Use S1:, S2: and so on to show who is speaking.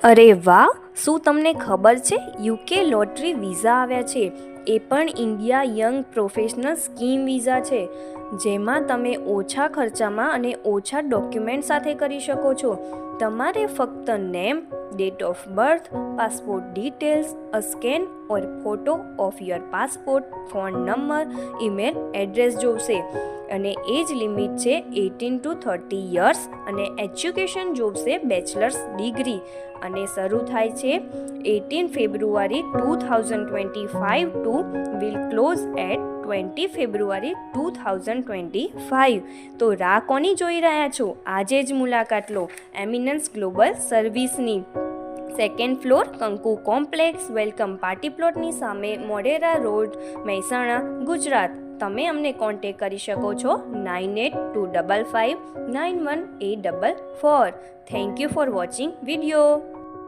S1: અરે વાહ, શું તમને ખબર છે યુકે લોટરી વિઝા આવ્યા છે? એ પણ India young professional scheme visa છે, જેમાં તમે ઓછા ખર્ચામાં અને ઓછા ડોક્યુમેન્ટ સાથે કરી શકો છો. તમારે ફક્ત name, date of birth, passport details, a scan or photo of your passport, phone number, email address જોઈશે. અને એજ લિમિટ છે 18 to 30 યર્સ અને એજ્યુકેશન જોઈશે બેચલર્સ ડિગ્રી. અને શરૂ થાય છે 18 February 2025 to will close at 20 February 2025. તો રાહ કોની જોઈ રહ્યા છો? આજે જ મુલાકાત લો એમિનન્સ ગ્લોબલ સર્વિસની. સેકન્ડ ફ્લોર, કંકુ કોમ્પ્લેક્સ, વેલકમ પાર્ટી પ્લોટની સામે, મોઢેરા રોડ, મહેસાણા, ગુજરાત. તમે અમને કોન્ટેક્ટ કરી શકો છો 9825591844. Thank you for watching video.